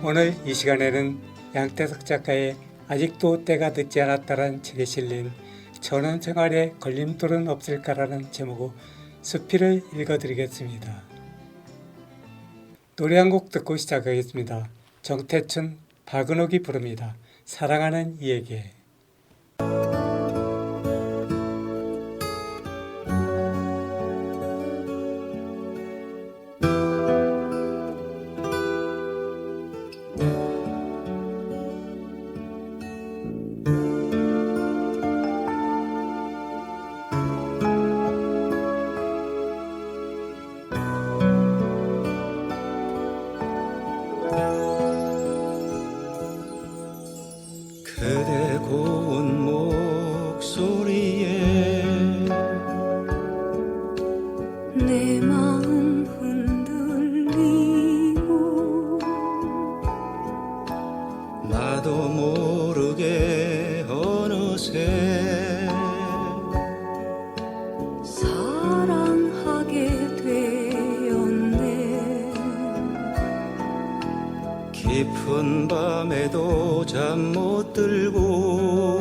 오늘 이 시간에는 양태석 작가의 아직도 때가 늦지 않았다라는 책에 실린 전원생활에 걸림돌은 없을까라는 제목의 수필을 읽어드리겠습니다. 노래 한 곡 듣고 시작하겠습니다. 정태춘, 박은옥이 부릅니다. 사랑하는 이에게. 그대 고운 목소리에 내 마음 흔들리고 나도 모르게 어느새 사랑하게 되었네. 깊은 밤에도 잠 못 들고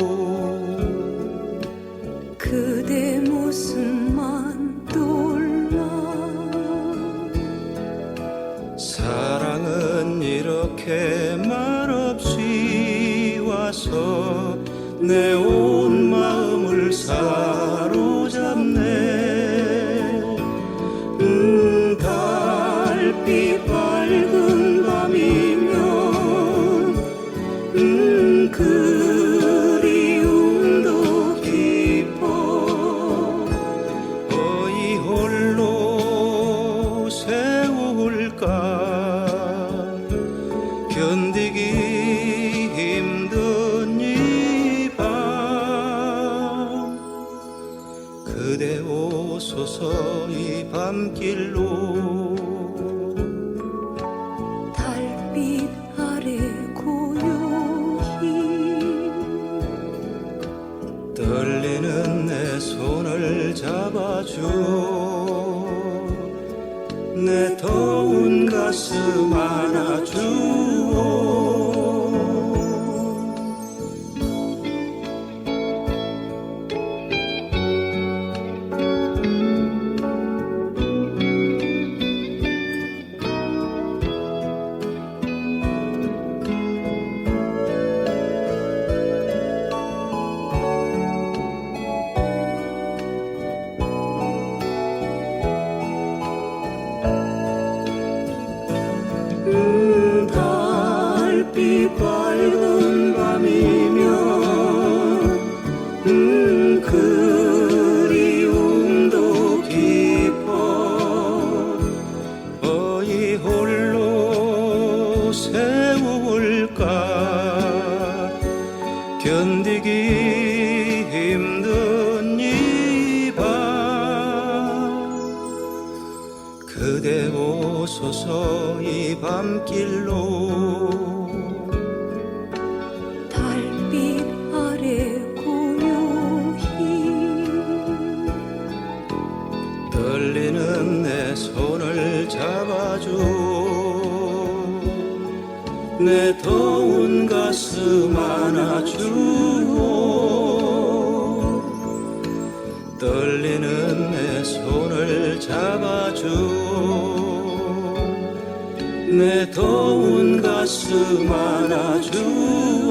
그대 모습만 떠올라. 사랑은 이렇게 말없이 와서 내 온 마음을 사로잡네. 달빛 밝은 밤이면 그리움도 깊어. 어이 홀로 세울까. 견디기 힘든 이 밤. 그대 오소서 이 밤길로. 달빛 아래 고요히 떨리는 내 손을 잡아줘. 내 더운 가슴 안아주오. 달빛 밝은 밤이면 그리움도 깊어. 어이 홀로 세울까. 견디기 힘든 이 밤. 그대 오소서 이 밤길로. 달빛 아래 고요히 떨리는 내 손을 잡아줘. 내 더운 가슴 안아주오. 떨리는 내 손을 잡아줘. 내 더운 가슴 안아주오.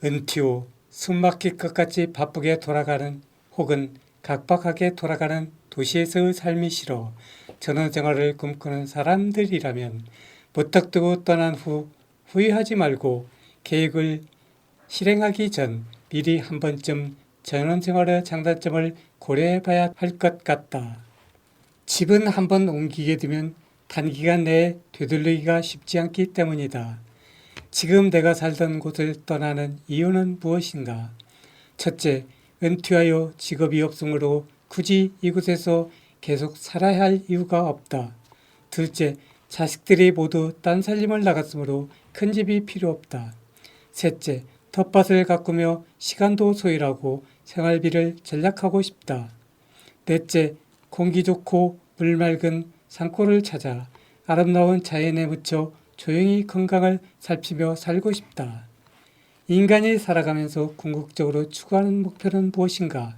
은티오, 숨막힐 것 같이 바쁘게 돌아가는 혹은 각박하게 돌아가는 도시에서의 삶이 싫어 전원생활을 꿈꾸는 사람들이라면 무턱대고 떠난 후 후회하지 말고 계획을 실행하기 전 미리 한 번쯤 전원생활의 장단점을 고려해 봐야 할 것 같다. 집은 한번 옮기게 되면 단기간 내에 되돌리기가 쉽지 않기 때문이다. 지금 내가 살던 곳을 떠나는 이유는 무엇인가? 첫째, 은퇴하여 직업이 없으므로 굳이 이곳에서 계속 살아야 할 이유가 없다. 둘째, 자식들이 모두 딴 살림을 나갔으므로 큰 집이 필요 없다. 셋째, 텃밭을 가꾸며 시간도 소일하고 생활비를 절약하고 싶다. 넷째, 공기 좋고 물 맑은 산골을 찾아 아름다운 자연에 묻혀 조용히 건강을 살피며 살고 싶다. 인간이 살아가면서 궁극적으로 추구하는 목표는 무엇인가?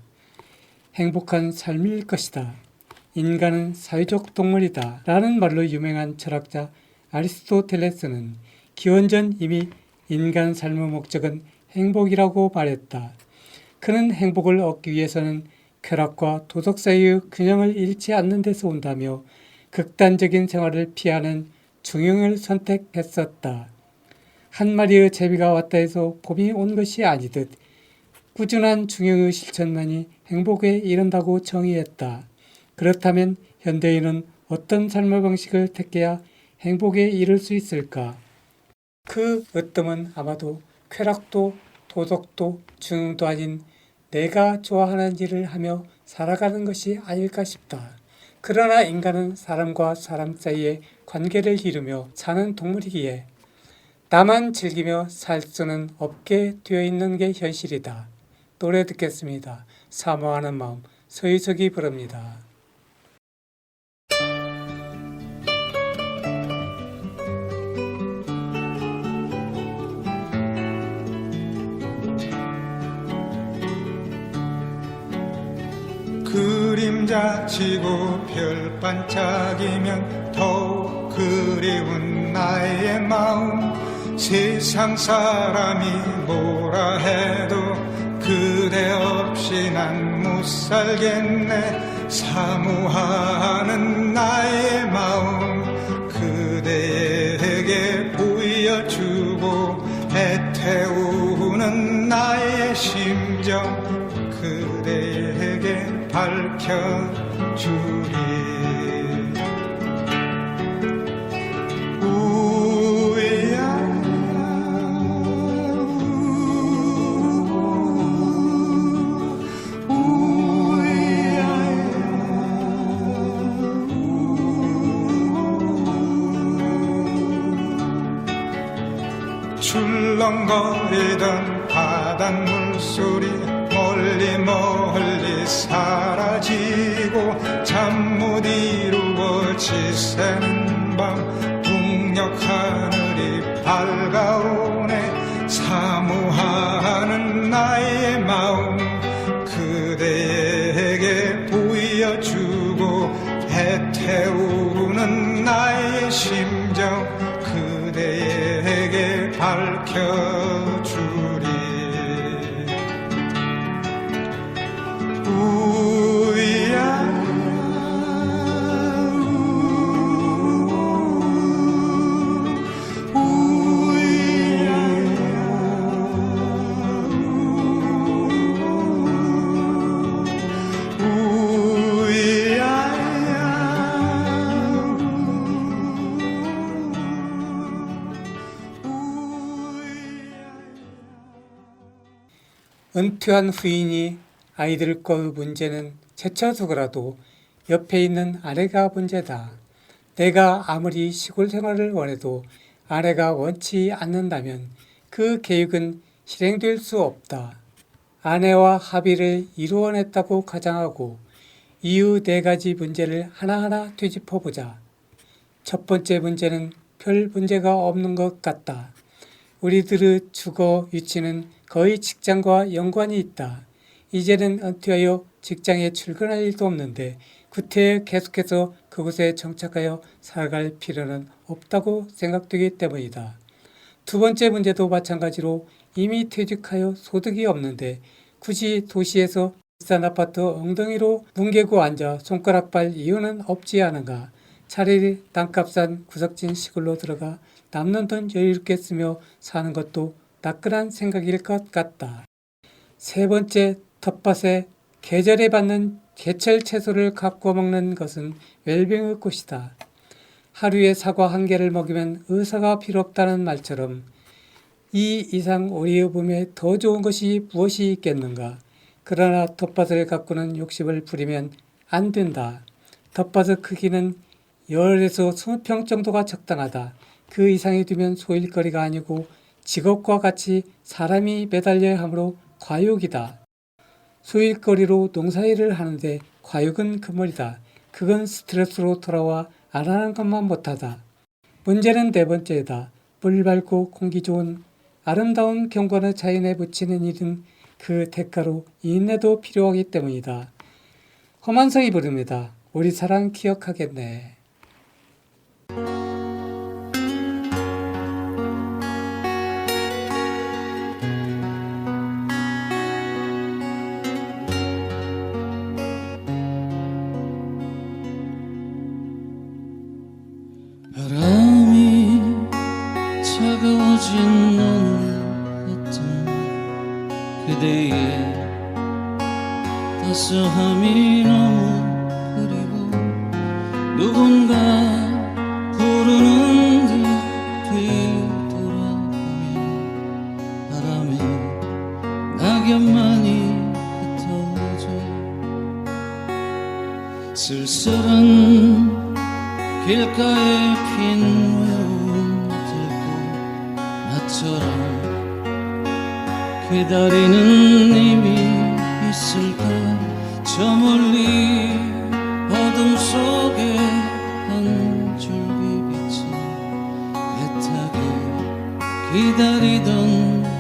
행복한 삶일 것이다. 인간은 사회적 동물이다. 라는 말로 유명한 철학자 아리스토텔레스는 기원전 이미 인간 삶의 목적은 행복이라고 말했다. 그는 행복을 얻기 위해서는 쾌락과 도덕 사이의 균형을 잃지 않는 데서 온다며 극단적인 생활을 피하는 중용을 선택했었다. 한 마리의 제비가 왔다 해서 봄이 온 것이 아니듯 꾸준한 중용의 실천만이 행복에 이른다고 정의했다. 그렇다면 현대인은 어떤 삶의 방식을 택해야 행복에 이를 수 있을까? 그 으뜸은 아마도 쾌락도 도덕도 중용도 아닌 내가 좋아하는 일을 하며 살아가는 것이 아닐까 싶다. 그러나 인간은 사람과 사람 사이의 관계를 이루며 사는 동물이기에 나만 즐기며 살 수는 없게 되어 있는 게 현실이다. 노래 듣겠습니다. 사모하는 마음, 서희석이 부릅니다. 그림자 치고 별 반짝이면 더욱 그리운 나의 마음 세상 사람이 뭐라 해도 그대 없이 난 못 살겠네 사모하는 나의 마음 그대에게 보여주고 애태우는 나의 심정 그대에게 밝혀주리 출렁거리던 바닷물 소리 멀리 멀리 사라지고 잠 못 이루고 지새는 밤 동력 하늘이 밝아오네 사모하는 나의 마음 그대에게 보여주고 애태우는 나의 심정 그대에게 밝혀주리 은퇴한 후인이 아이들과의 문제는 제쳐두고라도 옆에 있는 아내가 문제다. 내가 아무리 시골 생활을 원해도 아내가 원치 않는다면 그 계획은 실행될 수 없다. 아내와 합의를 이루어냈다고 가정하고 이후 4가지 문제를 하나하나 되짚어보자. 첫 번째 문제는 별 문제가 없는 것 같다. 우리들의 주거 위치는 거의 직장과 연관이 있다. 이제는 은퇴하여 직장에 출근할 일도 없는데 구태여 계속해서 그곳에 정착하여 살아갈 필요는 없다고 생각되기 때문이다. 두 번째 문제도 마찬가지로 이미 퇴직하여 소득이 없는데 굳이 도시에서 비싼 아파트 엉덩이로 뭉개고 앉아 손가락 발 이유는 없지 않은가. 차라리 땅값 싼 구석진 시골로 들어가 남는 돈 여유롭게 쓰며 사는 것도 따끈한 생각일 것 같다. 세 번째, 텃밭에 계절에 받는 제철 채소를 가꾸어 먹는 것은 웰빙의 꽃이다. 하루에 사과 한 개를 먹으면 의사가 필요 없다는 말처럼 이 이상 우리의 몸에 더 좋은 것이 무엇이 있겠는가. 그러나 텃밭을 가꾸는 욕심을 부리면 안 된다. 텃밭의 크기는 10에서 20평 정도가 적당하다. 그 이상이 되면 소일거리가 아니고 직업과 같이 사람이 매달려야 하므로 과욕이다. 소일거리로 농사일을 하는데 과욕은 그물이다. 그건 스트레스로 돌아와 안 하는 것만 못하다. 문제는 네 번째다. 물 밝고 공기 좋은 아름다운 경관의 자연에 붙이는 일은 그 대가로 인내도 필요하기 때문이다. 허만성이 부릅니다. 우리 사랑 기억하겠네. 바람이 차가워진 오늘 같은 그대의 따스함이 너무 그리워 누군가 부르는 듯 뒤돌아보면 바람에 낙엽만이 흩어져 쓸쓸한 길가에 핀 외로운 들꽃 나처럼 기다리는 님이 있을까 저 멀리 어둠 속에 한 줄기 빛이 애타게 기다리던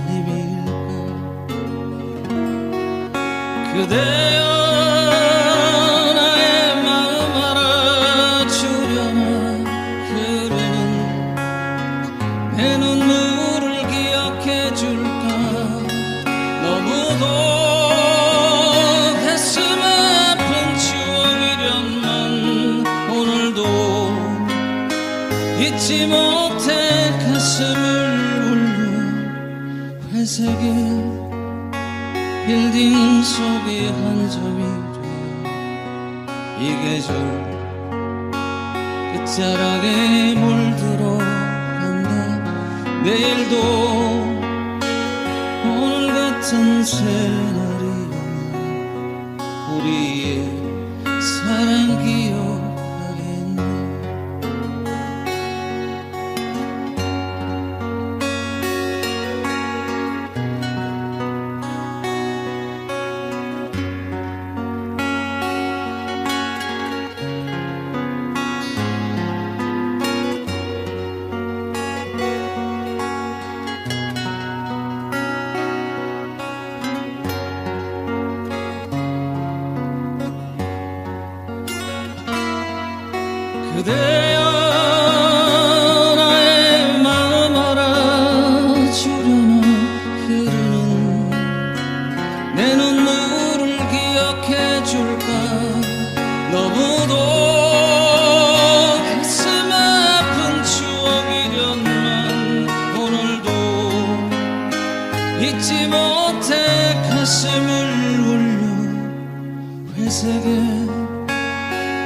님일까 그대여 내 눈물을 기억해 줄까 너무도 가슴 아픈 추억이련만 오늘도 잊지 못해 가슴을 울려 회색의 빌딩 속의 한 점이 돼 이 계절 끝자락에 물들어 내일도 오늘 같은 새날이 오면 우리의 사랑 기억하겠네 그대여 나의 마음 알아주려나 흐르는 내 눈물을 기억해 줄까 너무도 가슴 아픈 추억이련만 오늘도 잊지 못해 가슴을 울려 회색의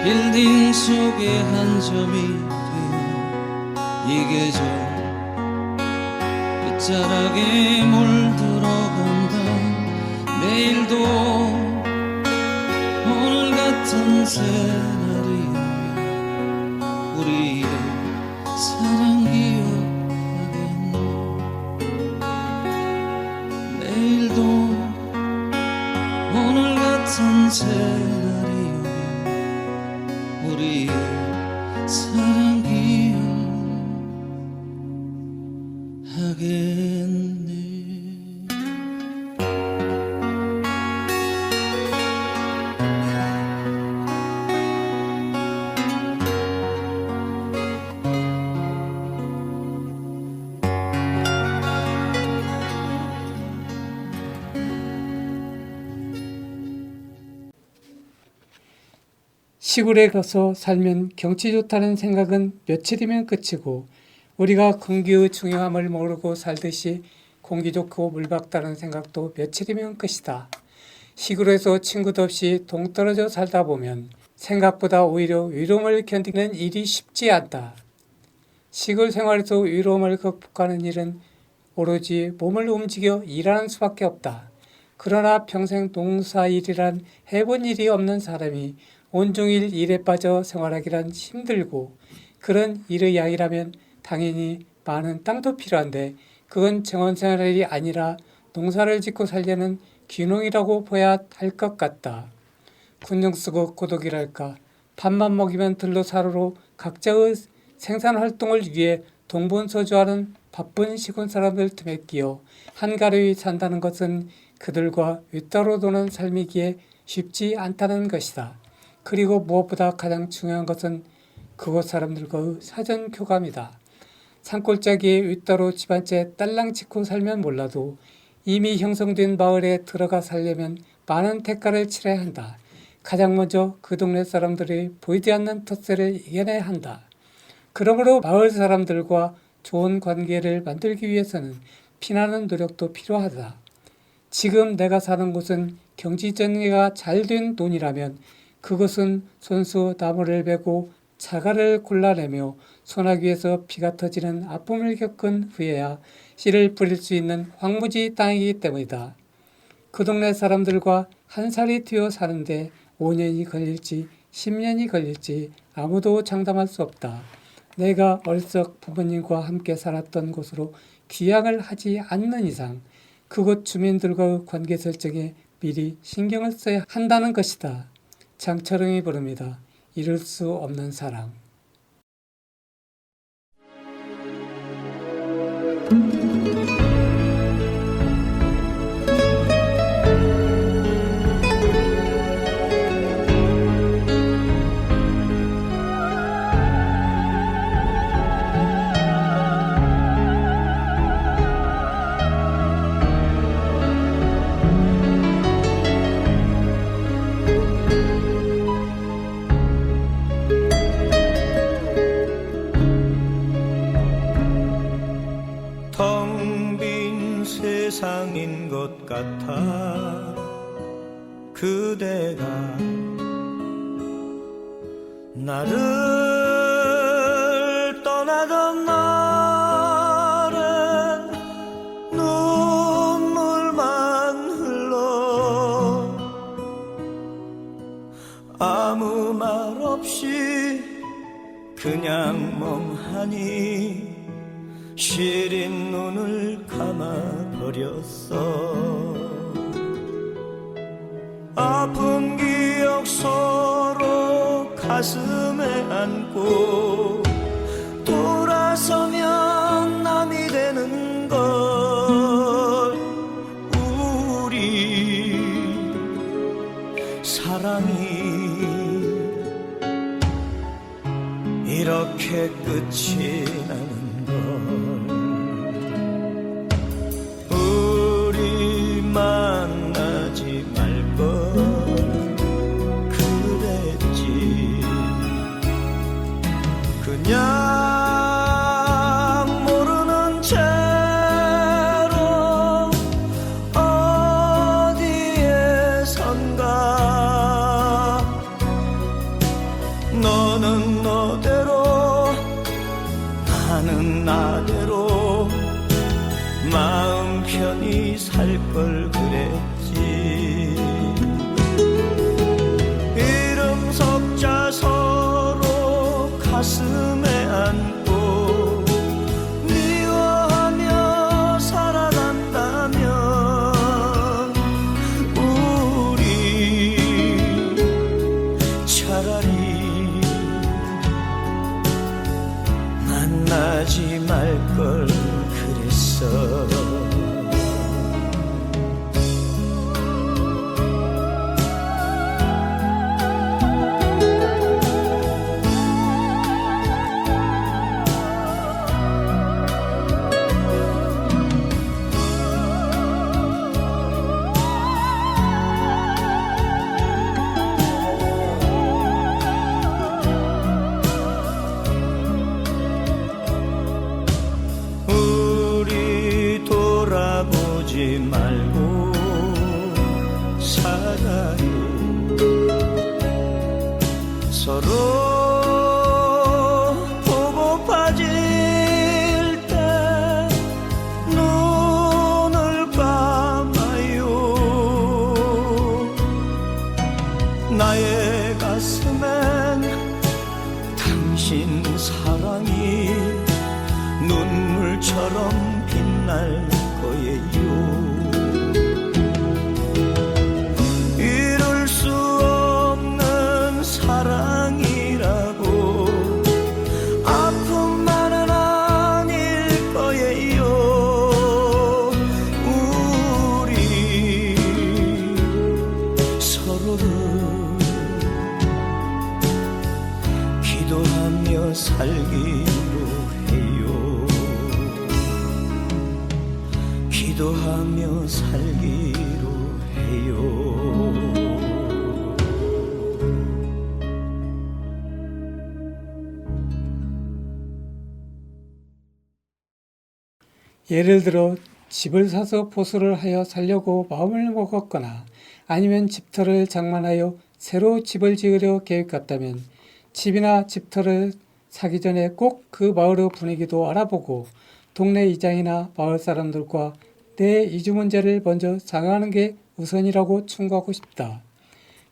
빌딩 속의 한 점이 되어 이 계절 끝자락에 물들어간다 내일도 오늘 같은 새날이 오면 우리의 사랑 기억하겠네 내일도 오늘 같은 새날이 우리의 사랑 기억하겠네 시골에 가서 살면 경치 좋다는 생각은 며칠이면 끝이고 우리가 공기의 중요함을 모르고 살듯이 공기 좋고 물 밝다는 생각도 며칠이면 끝이다. 시골에서 친구도 없이 동떨어져 살다 보면 생각보다 오히려 외로움을 견디는 일이 쉽지 않다. 시골 생활에서 외로움을 극복하는 일은 오로지 몸을 움직여 일하는 수밖에 없다. 그러나 평생 농사일이란 해본 일이 없는 사람이 온종일 일에 빠져 생활하기란 힘들고, 그런 일의 양이라면 당연히 많은 땅도 필요한데 그건 정원생활이 아니라 농사를 짓고 살려는 귀농이라고 봐야 할 것 같다. 군용 쓰고 고독이랄까, 밥만 먹이면 들러 사르로 각자의 생산활동을 위해 동분서주하는 바쁜 시골 사람들 틈에 끼어 한가로이 산다는 것은 그들과 윗따로 도는 삶이기에 쉽지 않다는 것이다. 그리고 무엇보다 가장 중요한 것은 그곳 사람들과의 사전 교감이다. 산골짜기에 윗따로 집안째 딸랑 짓고 살면 몰라도 이미 형성된 마을에 들어가 살려면 많은 대가를 치러야 한다. 가장 먼저 그 동네 사람들이 보이지 않는 텃세를 이겨내야 한다. 그러므로 마을 사람들과 좋은 관계를 만들기 위해서는 피나는 노력도 필요하다. 지금 내가 사는 곳은 경지정리가 잘 된 논이라면 그것은 손수 나무를 베고 자갈을 골라내며 소나기에서 피가 터지는 아픔을 겪은 후에야 씨를 뿌릴 수 있는 황무지 땅이기 때문이다. 그 동네 사람들과 한 살이 되어 사는데 5년이 걸릴지 10년이 걸릴지 아무도 장담할 수 없다. 내가 어려서 부모님과 함께 살았던 곳으로 귀향을 하지 않는 이상 그곳 주민들과의 관계 설정에 미리 신경을 써야 한다는 것이다. 장철웅이 부릅니다. 이룰 수 없는 사랑. 텅 빈 세상인 것 같아 그대가 나를 떠나던 날엔 눈물만 흘러 아무 말 없이 그냥 멍하니 시린 눈을 감아버렸어. 아픈 기억 서로 가슴에 안고 돌아서면 남이 되는 걸 우리 사랑이 이렇게 끝이 나는 우리 만나지 말걸 그랬지. 그냥 모르는 채로 어디에선가 너는 너대로 나는 나대로 마음 편히 살 걸 그랬지. 이름 석자 서로 가슴에 안고 미워하며 살아간다면 우리 차라리 만나지 말걸 그랬어. 우리 돌아보지 말고 살아요. 서로 보고파질 때 눈을 감아요. 나의 가슴엔 당신 사랑이 눈물처럼 빛날 거예요. 이룰 수 없는 사랑이라고 아픔만은 아닐 거예요. 우리 서로를 기도하며 살기로 해요. 기도하며 살기로 해요. 예를 들어 집을 사서 보수를 하여 살려고 마음을 먹었거나 아니면 집터를 장만하여 새로 집을 지으려 계획 같다면 집이나 집터를 사기 전에 꼭 그 마을의 분위기도 알아보고 동네 이장이나 마을 사람들과 내 이주 문제를 먼저 상의하는 게 우선이라고 충고하고 싶다.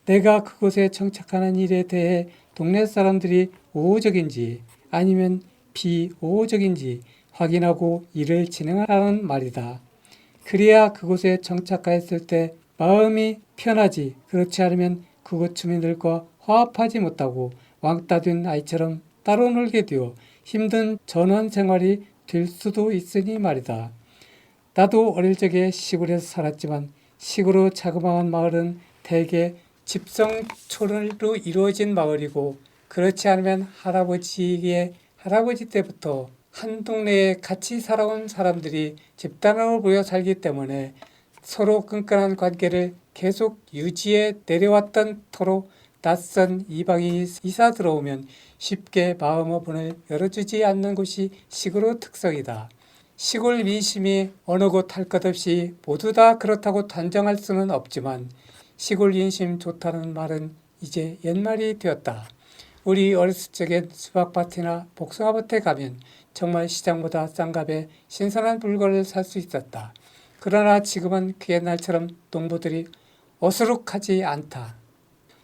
내가 그곳에 정착하는 일에 대해 동네 사람들이 우호적인지 아니면 비우호적인지 확인하고 일을 진행하라는 말이다. 그래야 그곳에 정착하였을 때 마음이 편하지, 그렇지 않으면 그곳 주민들과 화합하지 못하고 왕따 된 아이처럼 따로 놀게 되어 힘든 전원 생활이 될 수도 있으니 말이다. 나도 어릴 적에 시골에서 살았지만 시골의 자그마한 마을은 대개 집성촌으로 이루어진 마을이고 그렇지 않으면 할아버지 때부터 한 동네에 같이 살아온 사람들이 집단으로 모여 살기 때문에 서로 끈끈한 관계를 계속 유지해 내려왔던 터로 낯선 이방인이 이사 들어오면 쉽게 마음의 문을 열어주지 않는 곳이 시골의 특성이다. 시골 민심이 어느 곳 할 것 없이 모두 다 그렇다고 단정할 수는 없지만 시골 인심 좋다는 말은 이제 옛말이 되었다. 우리 어렸을 적엔 수박밭이나 복숭아밭에 가면 정말 시장보다 싼 값에 신선한 물건을 살 수 있었다. 그러나 지금은 그 옛날처럼 농부들이 어수룩하지 않다.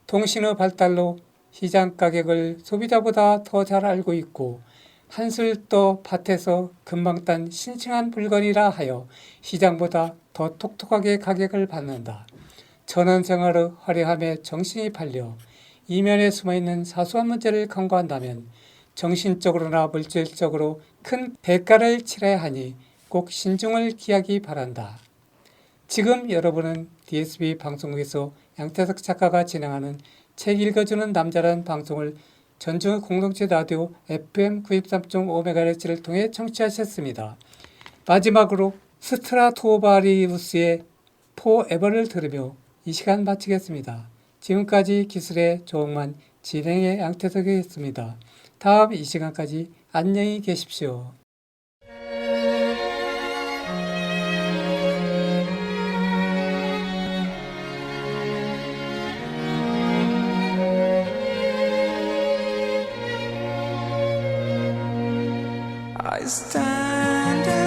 통신의 발달로 시장 가격을 소비자보다 더 잘 알고 있고 한술 떠 밭에서 금방 딴 싱싱한 물건이라 하여 시장보다 더 톡톡하게 가격을 받는다. 전원생활의 화려함에 정신이 팔려 이면에 숨어있는 사소한 문제를 간과한다면 정신적으로나 물질적으로 큰 대가를 치러야 하니 꼭 신중을 기하기 바란다. 지금 여러분은 DSB 방송국에서 양태석 작가가 진행하는 책 읽어주는 남자라는 방송을 전주 공동체 라디오 FM 93.5MHz를 통해 청취하셨습니다. 마지막으로 스트라토바리우스의 포에버를 들으며 이 시간 마치겠습니다. 지금까지 기술의 조홍만, 진행의 양태석이었습니다. 다음 이 시간까지 안녕히 계십시오. I stand